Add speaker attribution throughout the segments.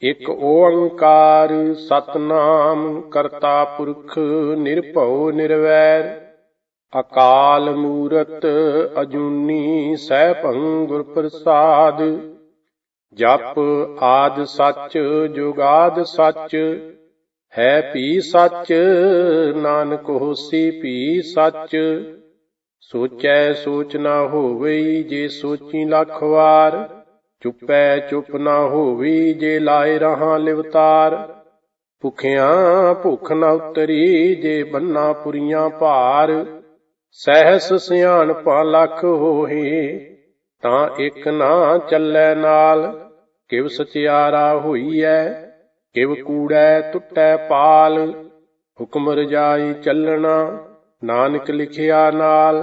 Speaker 1: ਇਕ ਓੰਕਾਰ ਸਤਨਾਮ ਕਰਤਾ ਪੁਰਖ ਨਿਰਭਉ ਨਿਰਵੈਰ ਅਕਾਲ ਮੂਰਤ ਅਜੂਨੀ ਸੈਭੰ ਗੁਰ ਪ੍ਰਸਾਦ। ਜਪ ਆਦਿ ਸੱਚ ਜੁਗਾਦਿ ਸੱਚ ਹੈ ਭੀ ਸੱਚ ਨਾਨਕ ਹੋਸੀ ਭੀ ਸੱਚ। ਸੋਚੈ ਸੋਚ ਨਾ ਹੋਵਈ ਜੇ ਸੋਚੀ ਲੱਖ ਵਾਰ ਚੁੱਪੈ ਚੁੱਪ ਨਾ ਹੋਵੀ ਜੇ ਲਾਏ ਰਹਾਂ ਲਿਵਤਾਰ। ਭੁਖਿਆਂ ਭੁੱਖ ਨਾ ਉਤਰੀ ਜੇ ਬੰਨਾ ਪੁਰੀਆਂ ਭਾਰ। ਸਹਿਸ ਸਿਆਣਪਾਂ ਲੱਖ ਹੋਏ ਤਾਂ ਇੱਕ ਨਾ ਚੱਲੈ ਨਾਲ। ਕਿਵ ਸਚਿਆਰਾ ਹੋਈਐ ਕਿਵ ਕੂੜੈ ਟੁੱਟੈ ਪਾਲ। ਹੁਕਮ ਰਜਾਈ ਚੱਲਣਾ ਨਾਨਕ ਲਿਖਿਆ ਨਾਲ।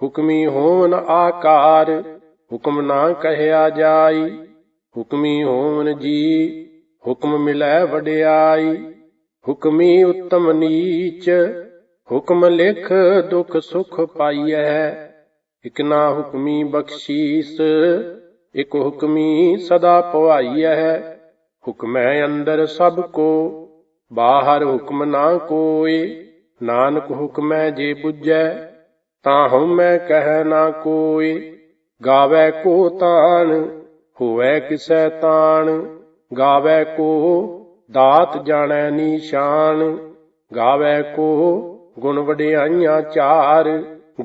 Speaker 1: ਹੁਕਮੀ ਹੋਵਨ ਆਕਾਰ ਹੁਕਮ ਨਾ ਕਹਿਆ ਜਾਈ। ਹੁਕਮੀ ਹੋਵਨ ਜੀ ਹੁਕਮ ਮਿਲੈ ਵਡਿਆਈ। ਹੁਕਮੀ ਉੱਤਮ ਨੀਚ ਹੁਕਮ ਲਿਖ ਦੁਖ ਸੁਖ ਪਾਈਐ। ਇਕ ਨਾ ਹੁਕਮੀ ਬਖਸ਼ੀਸ ਇਕ ਹੁਕਮੀ ਸਦਾ ਭਵਾਈਐ। ਹੁਕਮੈ ਅੰਦਰ ਸਭ ਕੋ ਬਾਹਰ ਹੁਕਮ ਨਾ ਕੋਇ। ਨਾਨਕ ਹੁਕਮੈ ਜੇ ਬੁਝੈ ਤਾਂ ਹਉਮੈ ਕਹਿ ਨਾ ਕੋਇ। ਗਾਵੈ ਕੋ ਤਾਣ ਹੋਵੈ ਕਿਸੈ ਤਾਣ। ਗਾਵੈ ਕੋ ਦਾਤ ਜਾਣੈ ਨੀਸ਼ਾਨ। ਗਾਵੈ ਕੋ ਗੁਣ ਵਡਿਆਈਆਂ ਚਾਰ।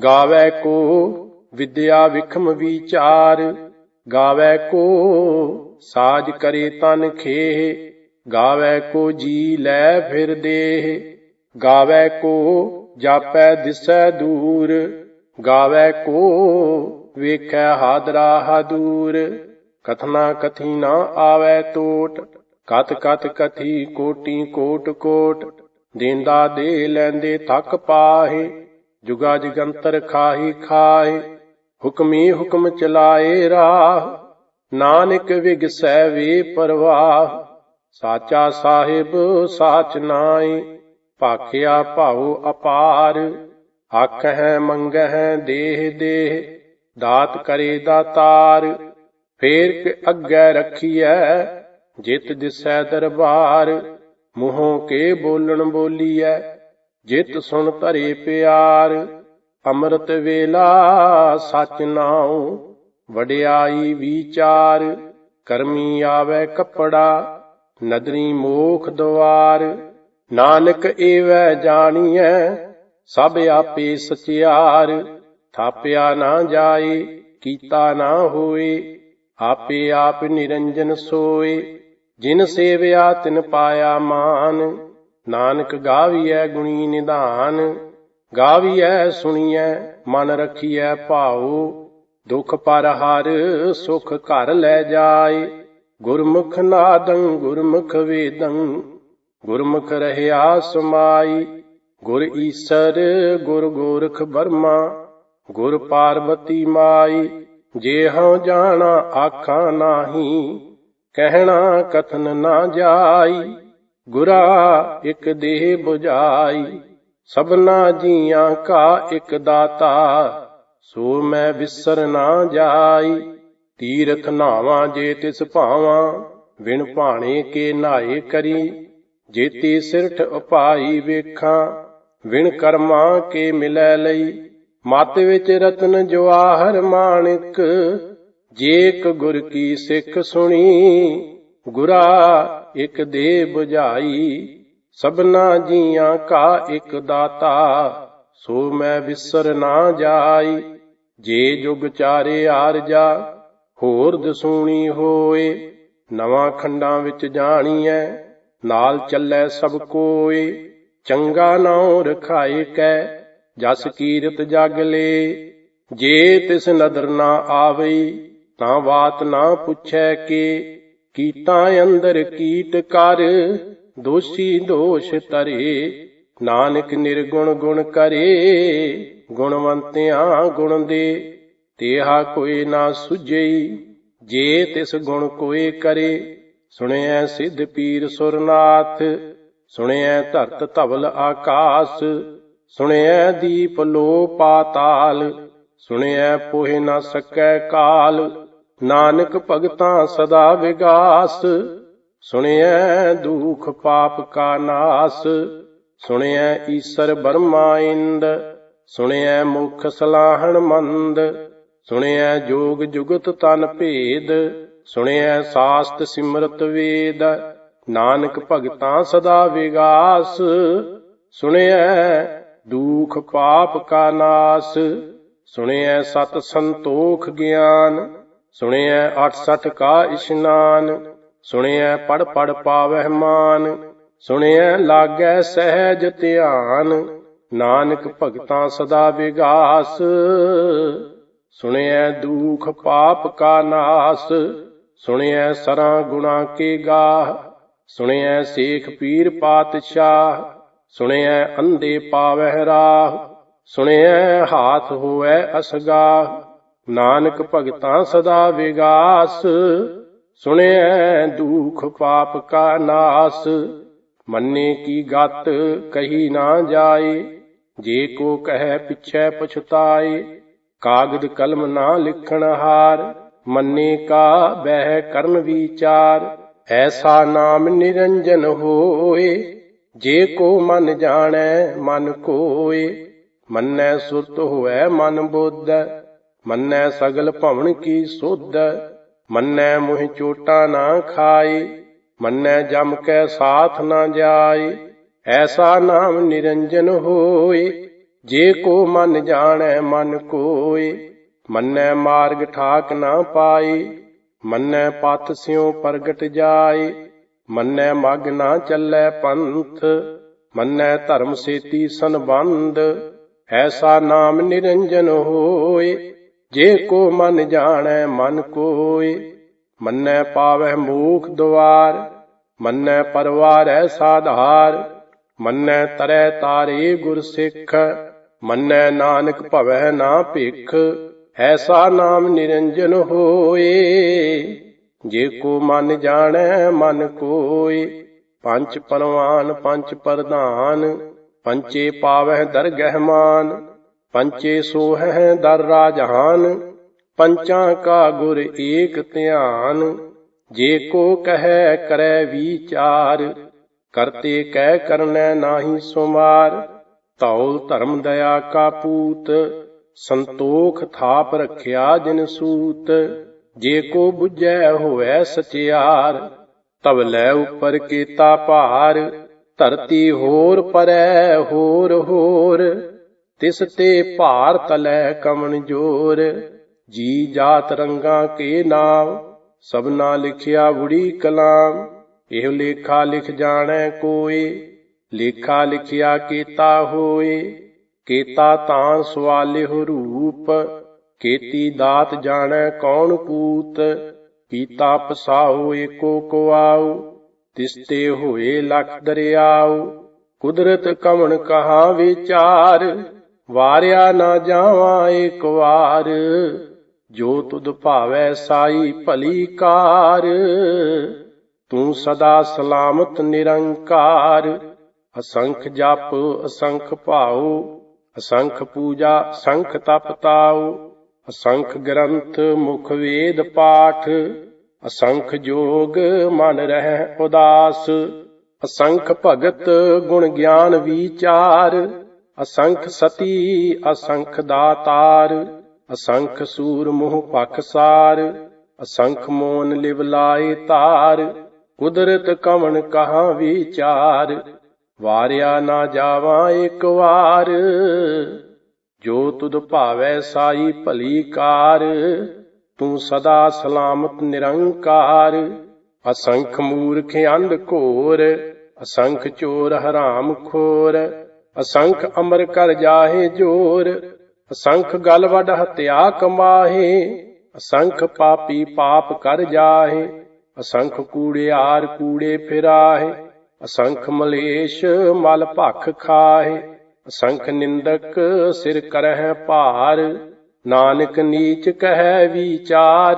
Speaker 1: ਗਾਵੈ ਕੋ ਵਿਦਿਆ ਵਿਖਮ ਵਿਚਾਰ। ਗਾਵੈ ਕੋ ਸਾਜ ਕਰੇ ਤਨ ਖੇਹ। ਗਾਵੈ ਕੋ ਜੀ ਲੈ ਫਿਰ ਦੇਹ। ਗਾਵੈ ਕੋ ਜਾਪੈ ਦਿਸੈ ਦੂਰ। ਗਾਵੈ ਕੋ ਵੇਖੈ ਹਾਦਰਾ ਹਾਦੂਰ। ਕਥਨਾ ਕਥੀ ਨਾ ਆਵੈ ਟੋਟ ਕਥ ਕਥ ਕਥੀ ਕੋਟੀ ਕੋਟ ਕੋਟ। ਦੇਂਦਾ ਦੇ ਲੈਂਦੇ ਥੱਕ ਪਾਹੇ ਜੁਗਾ ਜਗੰਤਰ ਖਾਹੀ ਖਾਹੇ। ਹੁਕਮੀ ਹੁਕਮ ਚਲਾਏ ਰਾਹ ਨਾਨਕ ਵਿਗਸੈ ਵੇ ਪਰਵਾਹ। ਸਾਚਾ ਸਾਹਿਬ ਸਾਚ ਨਾਈ ਭਾਖਿਆ ਭਾਉ ਅਪਾਰ। ਆਖਹਿ ਮੰਗਹਿ ਦੇਹ ਦੇਹ ਦਾਤ ਕਰੇ ਦਾਤਾਰ। ਫੇਰ ਕੇ ਅੱਗੇ ਰੱਖੀਐ ਜਿਤ ਦਿਸੈ ਦਰਬਾਰ। ਮੂੰਹੋਂ ਕੇ ਬੋਲਣ ਬੋਲੀਐ ਜਿਤ ਸੁਣ ਧਰੇ ਪਿਆਰ। ਅੰਮ੍ਰਿਤ ਵੇਲਾ ਸਚ ਨਾਉ ਵਡਿਆਈ ਵਿਚਾਰ। ਕਰਮੀ ਆਵੈ ਕੱਪੜਾ ਨਦਰੀ ਮੋਖ ਦੁਆਰ। ਨਾਨਕ ਏਵੈ ਜਾਣੀਐ ਸਭ ਆਪੇ ਸਚਿਆਰ। ਥਾਪਿਆ ਨਾ ਜਾਏ ਕੀਤਾ ਨਾ ਹੋਏ ਆਪੇ ਆਪ ਨਿਰੰਜਨ ਸੋਏ। ਜਿਨ ਸੇਵਿਆ ਤਿਨ ਪਾਇਆ ਮਾਨ ਨਾਨਕ ਗਾਵੀਐ ਗੁਣੀ ਨਿਧਾਨ। ਗਾਵੀਐ ਸੁਣੀਐ ਮਨ ਰਖੀਐ ਭਾਉ। ਦੁਖ ਪਰ ਹਰ ਸੁਖ ਘਰ ਲੈ ਜਾਏ। ਗੁਰਮੁਖ ਨਾਦੰ ਗੁਰਮੁਖ ਵੇਦੰ ਗੁਰਮੁਖ ਰਹਿਆ ਸਮਾਈ। ਗੁਰ ਈਸਰ ਗੁਰ ਗੋਰਖ ਬਰਮਾ ਗੁਰ ਪਾਰਬਤੀ ਮਾਈ। ਜੇ ਹਉ ਜਾਣਾ ਆਖਾਂ ਨਾਹੀ ਕਹਿਣਾ ਕਥਨ ਨਾ ਜਾਈ। ਗੁਰਾ ਇਕ ਦੇਹ ਬੁਝਾਈ ਸਭਨਾ ਜੀਆਂ ਕਾ ਇਕ ਦਾਤਾ। ਸੋ ਮੈਂ ਵਿਸਰ ਨਾ ਜਾਈ। ਤੀਰਥ ਨਾਵਾਂ ਜੇ ਤਿਸ ਭਾਵਾਂ ਵਿਣ ਭਾਣੇ ਕੇ ਨਾਏ ਕਰੀ। ਜੇਤੀ ਸਿਰਠ ਉਪਾਈ ਵੇਖਾਂ ਵਿਣ ਕਰਮਾਂ ਕੇ ਮਿਲੈ ਲਈ। ਮਤ ਵਿੱਚ ਰਤਨ ਜਵਾਹਰ ਮਾਣਿਕ ਜੇ ਇਕ ਗੁਰ ਕੀ ਸਿੱਖ ਸੁਣੀ। ਗੁਰਾ ਇਕ ਦੇਹ ਬੁਝਾਈ ਸਭਨਾ ਜੀਆਂ ਕਾ ਇਕ ਦਾਤਾ। ਸੋ ਮੈਂ ਵਿਸਰ ਨਾ ਜਾਈ। ਜੇ ਜੁਗ ਚਾਰੇ ਆਰਜਾ ਹੋਰ ਦਸੂਣੀ ਹੋਏ। ਨਵਾਂ ਖੰਡਾਂ ਵਿੱਚ ਜਾਣੀਐ ਨਾਲ ਚੱਲੈ ਸਭ ਕੋਏ। ਚੰਗਾ ਨਾਉ ਰਖਾਏ ਕੈ ਜਸ ਕੀਰਤ ਜਗ ਲੇ। ਜੇ ਤਿਸ ਨਦਰ ਨਾ ਆਵਈ ਤਾਂ ਬਾਤ ਨਾ ਪੁੱਛੈ ਕੇ। ਕੀਟਾਂ ਅੰਦਰ ਕੀਟ ਕਰ ਦੋਸ਼ੀ ਦੋਸ਼ ਧਰੇ। ਨਾਨਕ ਨਿਰਗੁਣ ਗੁਣ ਕਰੇ ਗੁਣਵੰਤਿਆਂ ਗੁਣ ਦੇ। ਤੇਹਾ ਕੋਈ ਨਾ ਸੁਝਈ ਜੇ ਤਿਸ ਗੁਣ ਕੋਏ ਕਰੇ। ਸੁਣਿਐ ਸਿੱਧ ਪੀਰ ਸੁਰਨਾਥ ਸੁਣਿਐ ਧਰਤ ਧਵਲ ਆਕਾਸ। ਸੁਣਿਐ ਦੀਪ ਲੋ ਪਾਤਾਲ ਸੁਣਿਐ ਪੋਹਿ ਨਾ ਸਕੈ ਕਾਲ। ਨਾਨਕ ਭਗਤਾਂ ਸਦਾ ਵਿਗਾਸ ਸੁਣਿਐ ਦੁਖ ਪਾਪ ਕਾ ਨਾਸ। ਸੁਣਿਐ ਈਸਰ ਬਰਮਾ ਇੰਦ। ਸੁਣਿਐ ਮੁਖ ਸਲਾਹਣ ਮੰਦ। ਸੁਣਿਐ ਜੋਗ ਜੁਗਤ ਤਨ ਭੇਦ। ਸੁਣਿਐ ਸਾਸਤ ਸਿਮਰਤ ਵੇਦ। ਨਾਨਕ ਭਗਤਾਂ ਸਦਾ ਵਿਗਾਸ। ਸੁਣਿਐ ਦੁਖ ਪਾਪ ਕਾ ਨਾਸ। ਸੁਣਿਐ ਸਤ ਸੰਤੋਖ ਗਿਆਨ। ਸੁਣਿਐ 68 ਕਾ ਇਸ਼ਨਾਨ। ਸੁਣਿਐ ਪੜ ਪੜ ਪਾਵਹਿ ਮਾਨ। ਸੁਣਿਐ ਲਾਗੈ ਸਹਿਜ ਧਿਆਨ। ਨਾਨਕ ਭਗਤਾਂ ਸਦਾ ਵਿਗਾਸ। ਸੁਣਿਐ ਦੁਖ ਪਾਪ ਕਾ ਨਾਸ। ਸੁਣਿਐ ਸਰਾਂ ਗੁਣਾ ਕੇ ਗਾਹ। ਸੁਣਿਐ ਸੇਖ ਪੀਰ ਪਾਤਸ਼ਾਹ। ਸੁਣਿਐ ਅੰਧੇ ਪਾਵਹਿ ਰਾਹ। ਸੁਣਿਐ ਹਾਥ ਹੋਵੈ ਅਸਗਾਹ। ਨਾਨਕ ਭਗਤਾਂ ਸਦਾ ਵਿਗਾਸ। ਸੁਣਿਐ ਦੁਖ ਪਾਪ ਕਾ ਨਾਸ। ਮੰਨੇ ਕੀ ਗਤ ਕਹੀ ਨਾ ਜਾਏ। ਜੇ ਕੋ ਕਹਿ ਪਿਛੈ ਪਛਤਾਏ। ਕਾਗਦ ਕਲਮ ਨਾ ਲਿਖਣ ਹਾਰ। ਮੰਨੇ ਕਾ ਬਹਿ ਕਰਨ ਵਿਚਾਰ। ਐਸਾ ਨਾਮ ਨਿਰੰਜਨ ਹੋਏ। ਜੇ ਕੋ ਮਨ ਜਾਣੈ ਮਨ ਕੋਏ। ਮੰਨੈ ਸੁਰਤ ਹੋਵੈ ਮਨ ਬੁੱਧ। ਮੰਨੈ ਸਗਲ ਭਵਨ ਕੀ ਸੁਧ। ਮੰਨੈ ਮੁਹ ਚੋਟਾ ਨਾ ਖਾਏ। ਮੰਨੈ ਜਮ ਕੈ ਸਾਥ ਨਾ ਜਾਏ। ਐਸਾ ਨਾਮ ਨਿਰੰਜਨ ਹੋਏ। ਜੇ ਕੋ ਮਨ ਜਾਣੈ ਮਨ ਕੋਏ। ਮੰਨੈ ਮਾਰਗ ਠਾਕ ਨਾ ਪਾਏ। ਮੰਨੈ ਪਥ ਸਿਉ ਪ੍ਰਗਟ ਜਾਏ। ਮੰਨੈ ਮਗ ਨਾ ਚੱਲੈ ਪੰਥ। ਮੰਨੈ ਧਰਮ ਸੇਤੀ ਸੰਬੰਧ। ਐਸਾ ਨਾਮ ਨਿਰੰਜਨ ਹੋਏ। ਜੇ ਕੋ ਮਨ ਜਾਣੈ ਮਨ ਕੋਏ। ਮੰਨੈ ਪਾਵਹਿ ਮੋਖ ਦੁਆਰ। ਮੰਨੈ ਪਰਵਾਰੈ ਸਾਧਾਰ। ਮੰਨੈ ਤਰੈ ਤਾਰੇ ਗੁਰ ਸਿੱਖ। ਮੰਨੈ ਨਾਨਕ ਭਵੈ ਨਾ ਭਿਖ। ਐਸਾ ਨਾਮ ਨਿਰੰਜਨ ਹੋਏ। ਜੇ ਕੋ ਮਨ ਜਾਣੈ ਮਨ ਕੋਏ। ਪੰਚ ਪਰਵਾਨ ਪੰਚ ਪ੍ਰਧਾਨ। ਪੰਚੇ ਪਾਵਹਿ ਦਰਗਹਿ ਮਾਨ। ਪੰਚੇ ਸੋਹਹਿ ਦਰ ਰਾਜਹਾਨ। ਪੰਚਾਂ ਕਾ ਗੁਰ ਏਕ ਧਿਆਨ। ਜੇ ਕੋ ਕਹੈ ਕਰੈ ਵਿਚਾਰ। ਕਰਤੇ ਕਹਿ ਕਰਨੈ ਨਾਹੀ ਸੁਮਾਰ। ਧੌਲ ਧਰਮ ਦਇਆ ਕਾ ਪੂਤ। ਸੰਤੋਖ ਥਾਪ ਰਖਿਆ ਜਿਨ ਸੂਤ। ਜੇ ਕੋ ਬੁਝੈ ਹੋਵੈ ਸਚਿਆਰ। ਤਬ ਲੈ ਉਪਰ ਕੀਤਾ ਭਾਰ। ਧਰਤੀ ਹੋਰ ਪਰੈ ਹੋਰ ਹੋਰ। ਤਿਸ ਤੇ ਭਾਰ ਤਲੈ ਕਮਨ ਜੋਰ। ਜੀ ਜਾਤ ਰੰਗਾਂ ਕੇ ਨਾਮ। ਸਭਨਾ ਲਿਖਿਆ ਬੁੜੀ ਕਲਾਮ। ਇਹੋ ਲੇਖਾ ਲਿਖ ਜਾਣੈ ਕੋਏ। ਲੇਖਾ ਲਿਖਿਆ ਕੀਤਾ ਹੋਏ। ਕੀਤਾ ਤਾਂ ਸਵਾਲਿਹੁ ਰੂਪ। ਕੀਤੀ ਦਾਤ ਜਾਣੈ ਕੌਣ ਕੂਤ। ਕੀਤਾ ਪਸਾਉ ਏਕੋ ਕੁਆਉ। ਤਿਸਤੇ ਹੋਏ ਲਖ ਦਰਿਆਉ। ਕੁਦਰਤ ਕਵਣ ਕਹਾ ਵਿਚਾਰ। ਵਾਰਿਆ ਨਾ ਜਾਵਾਂ ਏਕ ਵਾਰ। ਜੋ ਤੁਧ ਭਾਵੈ ਸਾਈ ਭਲੀ ਕਾਰ। ਤੂੰ ਸਦਾ ਸਲਾਮਤ ਨਿਰੰਕਾਰ। ਅਸੰਖ ਜਪ ਅਸੰਖ ਭਾਉ। ਅਸੰਖ ਪੂਜਾ ਅਸੰਖ ਤਪ ਤਾਉ। ਅਸੰਖ ਗ੍ਰੰਥ ਮੁਖ ਵੇਦ ਪਾਠ। ਅਸੰਖ ਜੋਗ ਮਨ ਰਹਿ ਉਦਾਸ। ਅਸੰਖ ਭਗਤ ਗੁਣ ਗਿਆਨ ਵਿਚਾਰ। ਅਸੰਖ ਸਤੀ ਅਸੰਖ ਦਾਤਾਰ। ਅਸੰਖ ਸੂਰ ਮੋਹ ਪਖਸਾਰ। ਅਸੰਖ ਮੋਨ ਲਿਵ ਲਾਏ ਤਾਰ। ਕੁਦਰਤ ਕਵਣ ਕਹਾ ਵਿਚਾਰ। ਵਾਰਿਆ ਨਾ ਜਾਵਾਂ ਏਕ ਵਾਰ। ਜੋ ਤੁਧ ਭਾਵੈ ਸਾਈ ਭਲੀ ਕਾਰ। ਤੂੰ ਸਦਾ ਸਲਾਮਤ ਨਿਰੰਕਾਰ। ਅਸੰਖ ਮੂਰਖ ਅੰਧ ਘੋਰ। ਅਸੰਖ ਚੋਰ ਹਰਾਮ ਖੋਰ। ਅਸੰਖ ਅਮਰ ਕਰ ਜਾਹੇ ਜੋਰ। ਅਸੰਖ ਗਲ ਵੱਡ ਹਤਿਆ ਕਮਾਹੇ। ਅਸੰਖ ਪਾਪੀ ਪਾਪ ਕਰ ਜਾਹੇ। ਅਸੰਖ ਕੂੜਿਆਰ ਕੂੜੇ ਫਿਰਾਹੇ। ਅਸੰਖ ਮਲੇਸ਼ ਮਲ ਭਖ ਖਾਹੇ। ਅਸੰਖ ਨਿੰਦਕ ਸਿਰ ਕਰਹਿ ਭਾਰ। ਨਾਨਕ ਨੀਚ ਕਹਿ ਵਿਚਾਰ।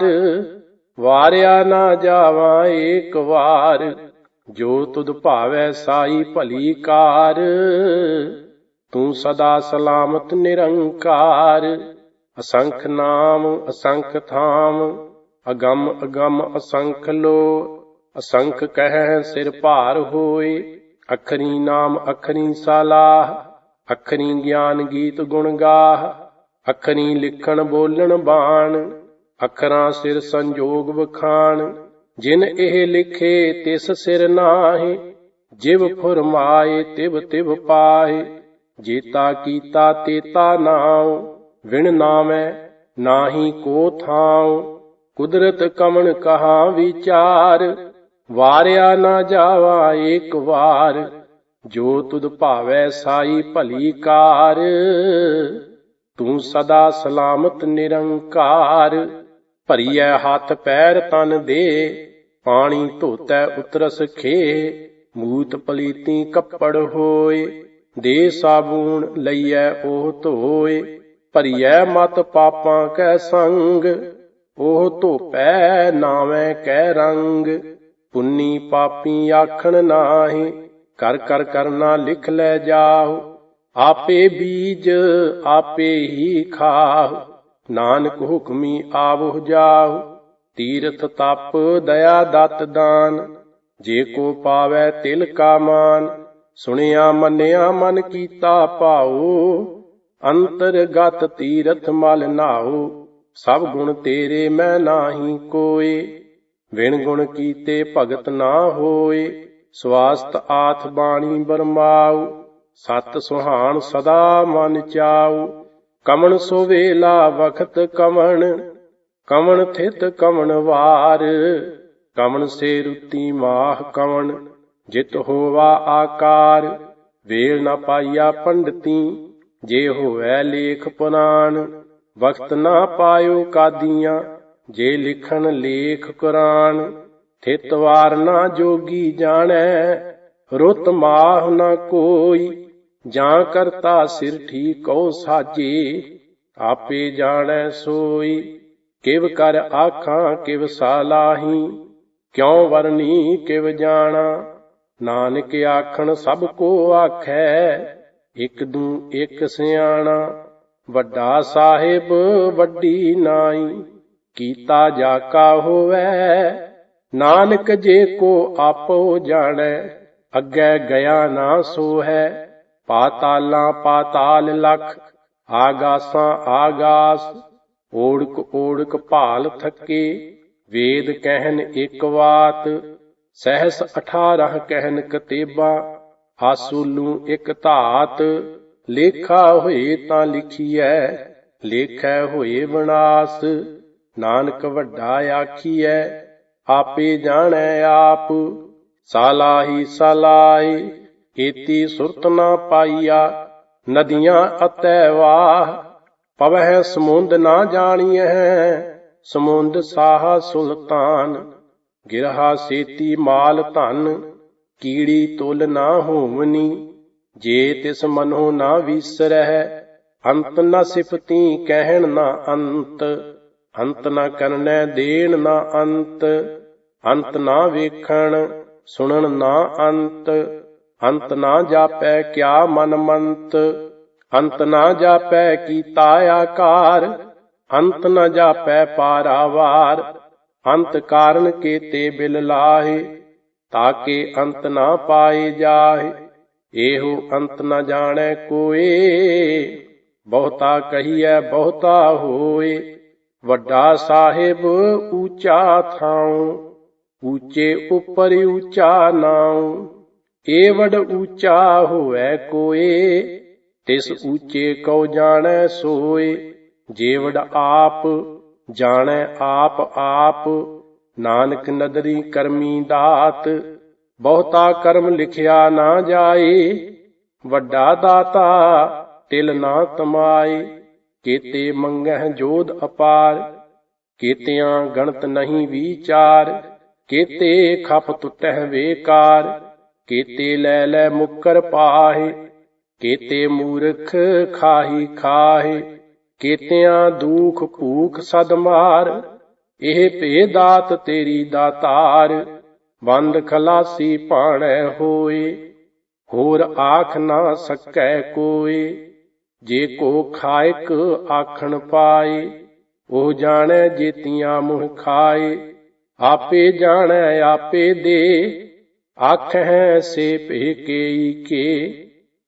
Speaker 1: ਵਾਰਿਆ ਨਾ ਜਾਵਾਂ ਏਕ ਵਾਰ। ਜੋ ਤੁਧ ਭਾਵੈ ਸਾਈ ਭਲੀ ਕਾਰ। ਤੂੰ ਸਦਾ ਸਲਾਮਤ ਨਿਰੰਕਾਰ। ਅਸੰਖ ਨਾਮ ਅਸੰਖ ਥਾਮ। ਅਗੰਮ ਅਗੰਮ ਅਸੰਖ ਲੋ। ਅਸੰਖ ਕਹਿ ਸਿਰ ਭਾਰ ਹੋਏ। ਅੱਖਰੀ ਨਾਮ ਅੱਖਰੀ ਸਲਾਹ, ਅੱਖਰੀ ਗਿਆਨ ਗੀਤ ਗੁਣ ਗਾਹ। ਅੱਖਰੀ ਲਿਖਣ ਬੋਲਣ ਬਾਣ, ਅੱਖਰਾਂ ਸਿਰ ਸੰਜੋਗ ਵਖਾਣ। ਜਿਨ ਇਹ ਲਿਖੇ ਤਿਸ ਸਿਰ ਨਾਹੀ, ਜਿਵ ਫੁਰਮਾਏ ਤਿਵ ਤਿਵ ਪਾਹੇ। ਜੇਤਾ ਕੀਤਾ ਤੇਤਾ ਨਾਉ, ਵਿਣ ਨਾਮੈ ਨਾਹੀ ਕੋ ਥਾਉ। ਕੁਦਰਤ ਕਵਣ ਕਹਾ ਵਿਚਾਰ, ਵਾਰਿਆ ਨਾ ਜਾਵਾ ਏਕ ਵਾਰ। ਜੋ ਤੁਧ ਭਾਵੈ ਸਾਈ ਭਲੀ ਕਾਰ, ਤੂੰ ਸਦਾ ਸਲਾਮਤ ਨਿਰੰਕਾਰ। ਭਰੀਐ ਹੱਥ ਪੈਰ ਤਨ ਦੇ, ਪਾਣੀ ਧੋਤੈ ਉਤਰਸ ਖੇ। ਮੂਤ ਪਲੀਤੀ ਕੱਪੜ ਹੋਏ, ਦੇ ਸਾਬੂਨ ਲਈਐ ਉਹ ਧੋਏ। ਭਰੀਐ ਮਤ ਪਾਪਾਂ ਕੈ ਸੰਗ, ਉਹ ਧੋਪੈ ਨਾਵੇਂ ਕੈ ਰੰਗ। ਪੁੰਨੀ ਪਾਪੀ ਆਖਣ ਨਾਹੀ, ਕਰ ਕਰ ਕਰਨਾ ਲਿਖ ਲੈ ਜਾਹੁ। ਆਪੇ ਬੀਜ ਆਪੇ ਹੀ ਖਾਹੁ, ਨਾਨਕ ਹੁਕਮੀ ਆਵਹੁ ਜਾਹੁ। ਤੀਰਥ ਤਪ ਦਇਆ ਦਤ ਦਾਨ, ਜੇ ਕੋ ਪਾਵੈ ਤਿਲ ਕਾ ਮਾਨ। ਸੁਣਿਆ ਮੰਨਿਆ ਮਨ ਕੀਤਾ ਭਾਉ, ਅੰਤਰਗਤ ਤੀਰਥ ਮਲ ਨਾਉ। ਸਭ ਗੁਣ ਤੇਰੇ ਮੈਂ ਨਾਹੀ ਕੋਏ, ਵਿਣ ਗੁਣ ਕੀਤੇ ਭਗਤ ਨਾ ਹੋਏ। ਸਵਾਸਤ ਆਥ ਬਾਣੀ ਬਰਮਾਉ, ਸਤ ਸੁਹਾਣ ਸਦਾ ਮਨ ਚਾਉ। ਕਮਣ ਸੋ ਵੇਲਾ ਵਖਤ ਕਮਣ, ਕਮਣ ਥਿਤ ਕਮਣ ਵਾਰ। ਕਮਣ ਸੇ ਰੁੱਤੀ ਮਾਹ ਕਮਣ, ਜਿਤ ਹੋਵਾ ਆਕਾਰ। ਵੇਲ ਨਾ ਪਾਈਆ ਪੰਡਤੀ, ਜੇ ਹੋਵੈ ਲੇਖ ਪੁਰਾਣ। ਵਕਤ ਨਾ ਪਾਇਓ ਕਾਦੀਆਂ, ਜੇ ਲਿਖਣ ਲੇਖ ਕੁਰਾਨ। ਥਿਤ ਵਾਰ ਨਾ ਜੋਗੀ ਜਾਣੈ, ਰੁੱਤ ਮਾਹ ਨਾ ਕੋਈ। ਜਾਂ ਕਰਤਾ ਸਿਰ ਠੀਕਉ ਸਾਜੇ, ਆਪੇ ਜਾਣੈ ਸੋਈ। ਕਿਵ ਕਰ ਆਖਾਂ ਕਿਵ ਸਾਲਾਹੀ, ਕਿਉ ਵਰਨੀ ਕਿਵ ਜਾਣਾ। ਨਾਨਕ ਆਖਣ ਸਭ ਕੋ ਆਖੈ, ਇਕ ਦੂ ਇਕ ਸਿਆਣਾ। ਵੱਡਾ ਸਾਹਿਬ ਵੱਡੀ ਨਾਈ, ਕੀਤਾ ਜਾ ਕਾ ਹੋਵੈ। ਨਾਨਕ ਜੇ ਕੋ ਆਪੋ ਜਾਣੈ, ਅੱਗੇ ਗਿਆ ਨਾ ਸੋ ਹੈ। ਪਾਤਾਲਾਂ ਪਾਤਾਲ ਲਖ, ਆਗਾਸਾਂ ਆਗਾਸ। ਓੜਕ ਓੜਕ ਭਾਲ ਥਕੇ, ਵੇਦ ਕਹਿਨ ਇੱਕ ਵਾਤ। ਸਹਿਸ 18 ਕਹਿਨ ਕਤੇਬਾ, ਆਸੂਲੂ ਇੱਕ ਧਾਤ। ਲੇਖਾ ਹੋਏ ਤਾਂ ਲਿਖੀਐ, ਲੇਖੈ ਹੋਏ ਵਿਨਾਸ਼। ਨਾਨਕ ਵੱਡਾ ਆਖੀਐ, ਆਪੇ ਜਾਣੈ ਆਪ। ਸਾਲਾਹੀ ਸਲਾਹੀ, ਏਤੀ ਸੁਰਤ ਨਾ ਪਾਈਆ। ਨਦੀਆਂ ਅਤੈ ਵਾਹ, ਪਵਹਿ ਸਮੁੰਦ ਨਾ ਜਾਣੀਐ। ਸਮੁੰਦ ਸਾਹਾ ਸੁਲਤਾਨ, ਗਿਰਹਾ ਸੇਤੀ ਮਾਲ ਧਨ। ਕੀੜੀ ਤੁਲ ਨਾ ਹੋਵਨੀ, ਜੇ ਤਿਸ ਮਨੋ ਨਾ ਵੀਸਰਹਿ। ਅੰਤ ਨ ਸਿਫਤੀ ਕਹਿਣ ਨਾ ਅੰਤ, ਅੰਤ ਨ ਕਰਨੈ ਦੇਣ ਨਾ ਅੰਤ। ਅੰਤ ਨਾ ਵੇਖਣ ਸੁਣਨ ਨਾ ਅੰਤ, ਅੰਤ ਨਾ ਜਾਪੈ ਕਿਆ ਮਨ ਮੰਤ। ਅੰਤ ਨਾ ਜਾਪੈ ਕੀਤਾ ਆਕਾਰ, ਅੰਤ ਨ ਜਾਪੈ ਪਾਰਾਵਾਰ। ਅੰਤ ਕਾਰਨ ਕੇਤੇ ਬਿਲ ਲਾਹੇ, ਤਾਕੇ ਅੰਤ ਨਾ ਪਾਏ ਜਾਹੇ। ਇਹੋ ਅੰਤ ਨ ਜਾਣੈ ਕੋਏ, ਬਹੁਤਾ ਕਹੀਐ ਬਹੁਤਾ ਹੋਏ। ਵੱਡਾ ਸਾਹਿਬ ਊਚਾ ਥਾਉ, ਊਚੇ ਉੱਪਰ ਊਚਾ ਨਾਉ। ਏਵਡ ਊਚਾ ਹੋਵੈ ਕੋਏ, ਤਿਸ ਊਚੇ ਕਉ ਜਾਣੈ ਸੋਏ। ਜੇਵਡ ਆਪ ਜਾਣੈ ਆਪ ਆਪ, ਨਾਨਕ ਨਦਰੀ ਕਰਮੀ ਦਾਤ। ਬਹੁਤਾ ਕਰਮ ਲਿਖਿਆ ਨਾ ਜਾਏ, ਵੱਡਾ ਦਾਤਾ ਤਿਲ ਨਾ ਤਮਾਏ। ਕੇਤੇ ਮੰਗਹਿ ਜੋਧ ਅਪਾਰ, ਕੇਤਿਆਂ ਗਣਤ ਨਹੀਂ ਵਿਚਾਰ। ਕੇਤੇ ਖਪ ਟੁੱਟਹਿ ਵੇਕਾਰ, ਕੇਤੇ ਲੈ ਲੈ ਮੁੱਕਰ ਪਾਹੇ। ਕੇਤੇ ਮੂਰਖ ਖਾਹੀ ਖਾਹੇ, ਕੇਤਿਆਂ ਦੂਖ ਭੂਖ ਸਦ ਮਾਰ। ਇਹ ਭੇ ਦਾਤ ਤੇਰੀ ਦਾਤਾਰ, ਬੰਦ ਖਲਾਸੀ ਭਾਣੈ ਹੋਏ। ਹੋਰ ਆਖ ਨਾ ਸਕੈ ਕੋਏ, ਜੇ ਕੋ ਖਾਇਕ ਆਖਣ ਪਾਏ। ਉਹ ਜਾਣੈ ਜੇਤੀਆਂ ਮੁਹ ਖਾਏ, आपे जानै आपे दे, आखै से पेकेई के।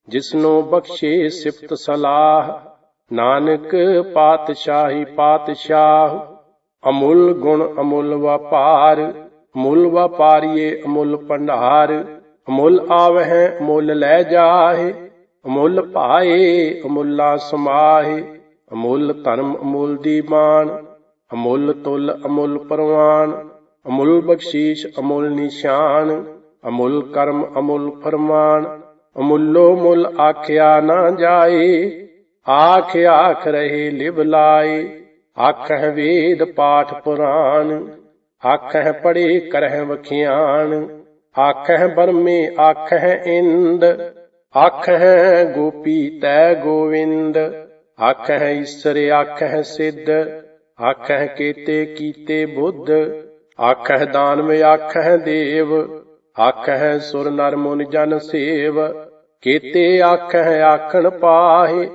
Speaker 1: जिसनो बख्शे सिफत सलाह, नानक पातशाही पातशाह। अमुल गुण अमुल व्यापार, अमुल व्यापारिये अमुल भंडार। अमुल आवਹਿ अमुल लै जाहे, अमुल पाए अमुला समाहे। अमुल धर्म अमुल दीवान, अमुल तुल अमुल परवान। अमुल बख्शीश अमुल निशान, अमुल कर्म अमुल फरमान। अमुलो मुल आख्या ना जाए, आख आख रहे लिव लाए। आखह वेद पाठ पुराण, आखह पढ़े करह वखियान। आखह बरमे आखह इंद, आखह गोपी तै गोविंद। आखह ईसर आखह सिद्ध, आखह केते कीते बुद्ध। आखह दानव आखह देव, आखह सुर नर मुनि जन सेव। केते आखह आखन पाहे,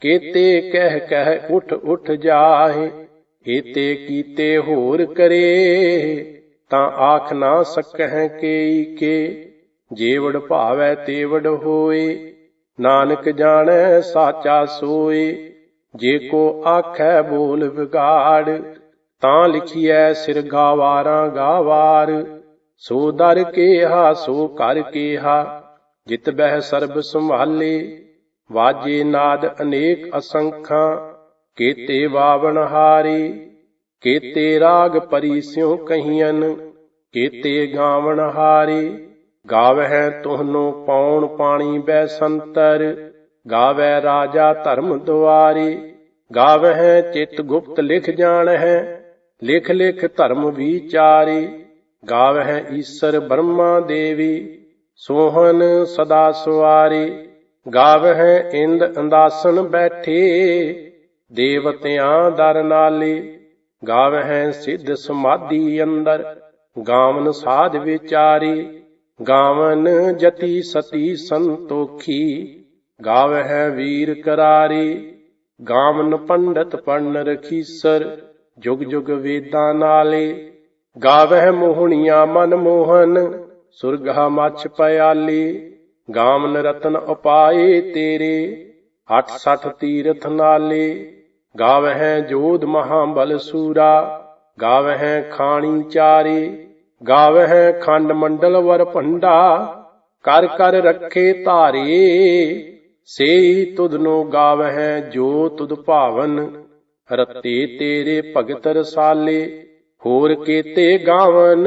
Speaker 1: केते कह कह उठ उठ जाहे। एते कीते होर करे, तां आख ना सकह केई के। जेवड़ भावै तेवड़ होए, नानक जाणै साचा सोए। जे को आखै बोल विगाड़, तां लिखिਐ सिर गावारां गावार। सो दर केहा सो कर केहा, जित बਹਿ ਸਰਬ ਸੰਭਾਲੇ। ਵਾਜੇ ਨਾਦ ਅਨੇਕ ਅਸੰਖਾਂ, केते वावन हारे। केते राग परी स्यों कहियन, केते गावन हारे। गावਹਿ तुहनो पौन पाणी बैसंतर, गावै राजा धर्म दुआरे। गावਹਿ चित गुप्त लिख जानਹਿ, लिख लिख धर्म विचारे। गावਹਿ ईसर ब्रह्मा देवी, सोहन सदा सुआरे। गावਹਿ इंद अंदासन बैठे, देवतियां दर नाले। गावਹਿ सिद्ध समाधि अंदर, गावन साध विचारे। गावन जति सती संतोखी, गावਹਿ वीर करारे। गावन पंडित पढ़न रखीसर, जुग जुग वेदां नाले। गावਹਿ मोहनिया मन मोहन, सुरगा मछ पयाली। गावन रतन उपाए तेरे, 68 तीरथ नाले। गावਹਿ जोध महाबल सूरा, गावਹਿ खाणी चारे। गावਹਿ खंड मंडल वर भंडा, कर कर रखे धारे। सेई तुधनो गावਹਿ जो तुध भावन, रते तेरे भगत रसाले। होर केते गावन,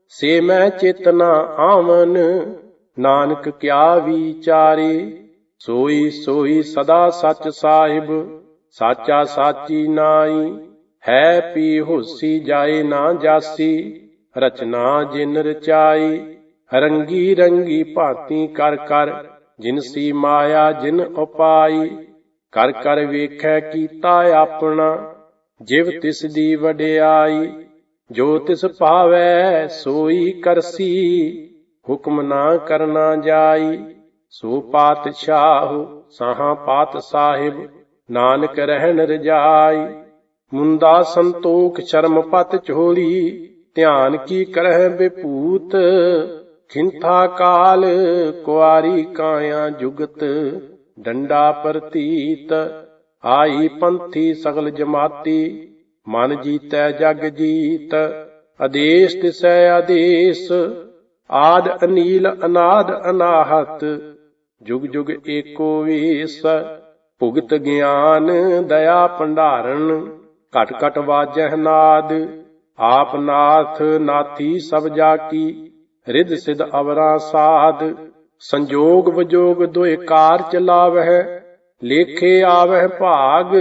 Speaker 1: से मैं चेतना आवन। नानक क्या विचारे, सोई सोई सदा सच साहिब। साचा साची नाई, है पी होसी जाए ना जासी। रचना जिन रचाई, रंगी रंगी भांति कर कर। जिनसी माया जिन उपाई, कर कर वेखै कीता अपना। जिव तिस दी वडियाई, जो तिस पावै सोई करसी। हुक्म ना करना जाई, सो पातशाह साहा पात साहिब। नानक रहन रजाई, मुंदा संतोख शर्म पत झोली। ध्यान की करह विभूत, खिंथा काल कुआरी काया जुगत। डंडा प्रतीत, आई पंथी सगल जमाती। मन जीतै जग जीत, आदेश तिसै आदेश। आद अनील अनाद अनाहत, जुग जुग एको वेस। भुगत ज्ञान दया भंडारण, घट घट वाजह नाद। आप नाथ नाथी सब जाकी, रिद सिद अवरा साध। संजोग विजोग दुए कार चलावह, लेखे आवह भाग।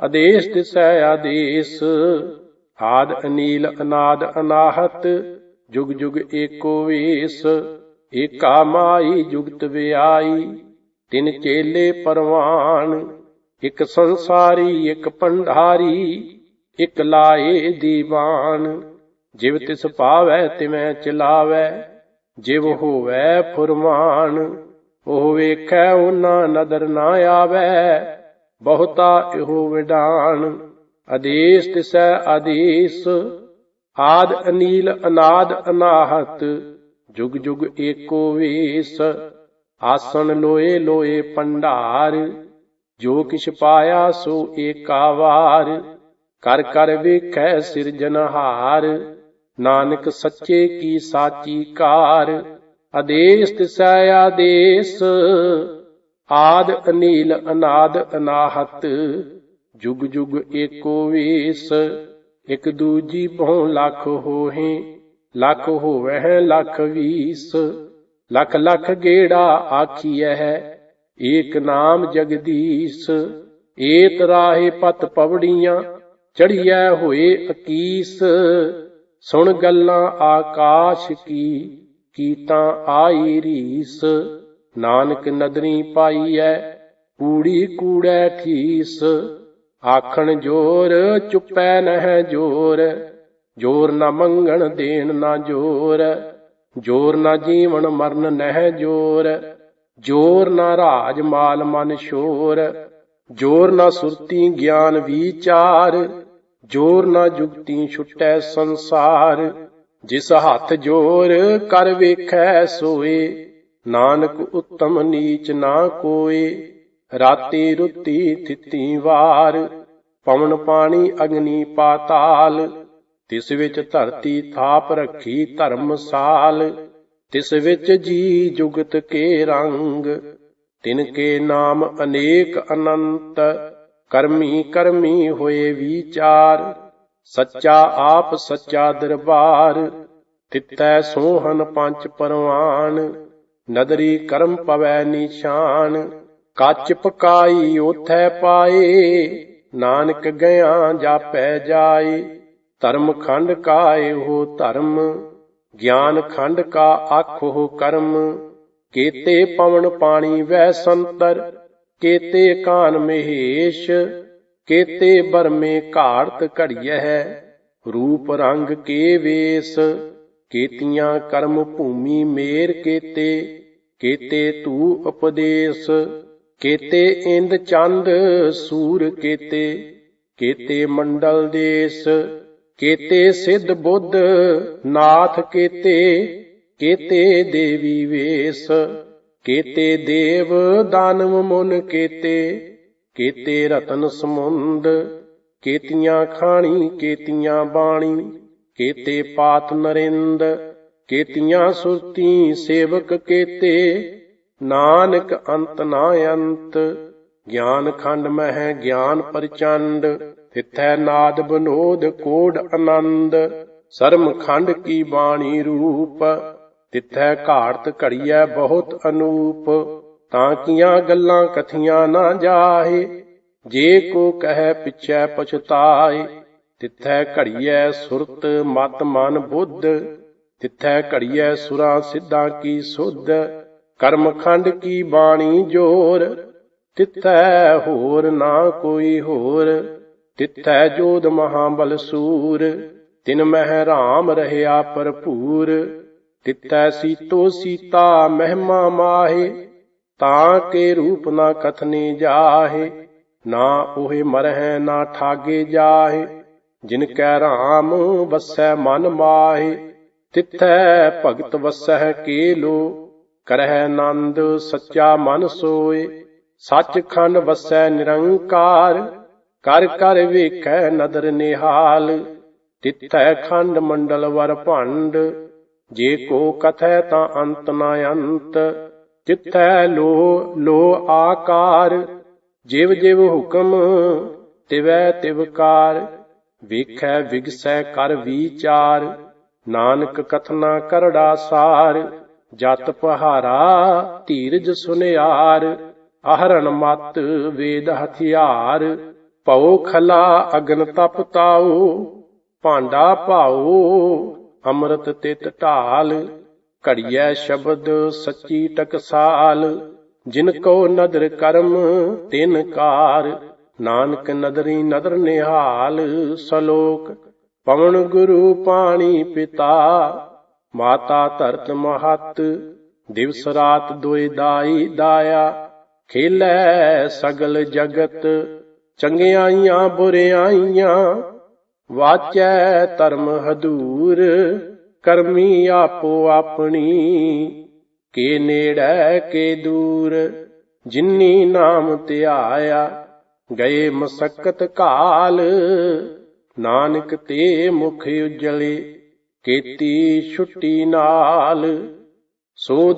Speaker 1: आदेश तिसै आदेश, आद अनील अनाद अनाहत। जुग जुग एको वेस, एका माई जुगत व्याई। तिन चेले परवान, एक संसारी एक भंडारी। एक लाए दीवान, जिव तिस पावै तिवै चलावै। जिव होवै फुरमान, ओह वेखै ओना नदर ना आवै। बहुता इहो विडान, आदेश तिसै आदेश। आद अनील अनाद अनाहत जुग जुग एको वेश। आसन लोए लोए पंडार जो किछ पाया सो एका वार। कर कर वेखै सिरजनहार नानक सच्चे की साची कार। आदेश तिसै आदेश आद अनील अनाद अनाहत जुग जुग एको वेश। एक दूजी बहु लख होहे लख होवै लख वीस। लख लख गेड़ा आखियह एक नाम जगदीश। एत राहे पत पवड़ियां चढ़िया होए अकीस। सुन गल्लां आकाश की तां आई रीस। नानक नदरी पाईऐ कूड़ी कूड़ै ठीस। आखण जोर चुपै नह जोर जोर न मंगण देन न जोर। जोर न जीवन मरण नह जोर जोर न राज माल मन शोर। जोर न सुरती ज्ञान विचार जोर न जुगती छुटै संसार। जिस हाथ जोर कर वेखै सोए नानक उत्तम नीच ना कोय। राती रुती थिती वार पवन पानी अग्नि पाताल। तिस विच धरती थाप रखी धर्मसाल। तिस विच जी जुगत के रंग तिनके नाम अनेक अनंत। करमी करमी होए विचार सच्चा आप सच्चा दरबार। तितै सोहन पंच परवान नदरी कर्म पवै निशान। कच पकाई ओथै पाए नानक गया जापै जाए। धर्म खंड का एहो धर्म ज्ञान खंड का आखो कर्म। केते पवन पानी वै संतर केते कान महेश। केते बरमे घाड़त घड़ियह रूप रंग के वेश। केतियां कर्म भूमि मेर केते केते तू उपदेश। केते इंद चंद सूर केते केते मंडल देश। केते सिद्ध बुद्ध नाथ केते केते देवी वेश। केते देव दानव मुन केते केते रतन समुंद। केतियां खाणी केतियां बाणी केते पात नरिंद। केतियां सुरती सेवक केते नानक अंत ना अंत। ज्ञान खंड मह ज्ञान प्रचंड तिथै नाद विनोद कोड आनंद। सर्म खंड की बाणी रूप तिथै घाड़त घड़िया बहुत अनूप। तां कियां गल्लां कथियां ना जाहे जे को कह पिछै पछताए। तिथै घड़िया सुरत मत मन बुद्ध तिथै घड़िया सुरां सिद्धां की सुध। कर्म खंड की बाणी जोर तिथै होर ना कोई होर। तिथै जोध महाबल सूर तिन मह राम रहया भरपूर। तिथै सीतो सीता महिमा माहे तां के रूप ना कथने जाहे। ना ओहे मरह ना ठागे जाहे जिनकै राम वसै मन माहे। तिथै भगत वसै केलो करह नंद सच्चा मन सोए। सचखंड वसै निरंकार कर कर वेखै नदर निहाल। तिथै खंड मंडल वर भंड जे को कथै तां अंत ना अंत। तिथै लो लो आकार जिव जिव हुक्म तिवै तिवकार। वेखै विगसै कर विचार नानक कथना करड़ा सार। जत पहारा धीरज सुनियार आहरण मत वेद हथियार। पौ खला अगन तप ताओ भांडा भाओ अमृत तित ढाल। घड़िया शब्द सच्ची टकसाल जिनको नदर कर्म तिन कार। नानक नदरी नदर निहाल सलोक पवन गुरु पानी पिता। माता धरत महत दिवस रात दोए दाई दाया। खेलै सगल जगत चंगियाइयां बुरियाइयां ਵਾਚੈ ਧਰਮ ਹਦੂਰ, ਕਰਮੀ ਆਪੋ ਆਪਣੀ, ਕੇ ਨੇੜੈ ਕੇ ਦੂਰ, ਜਿਨੀ ਨਾਮ ਧਿਆਇਆ, ਗਏ ਮਸਕਤ ਕਾਲ, ਨਾਨਕ ਤੇ ਮੁਖ ਉਜਲੇ, ਕੀਤੀ ਛੁੱਟੀ ਨਾਲ, ਸੋ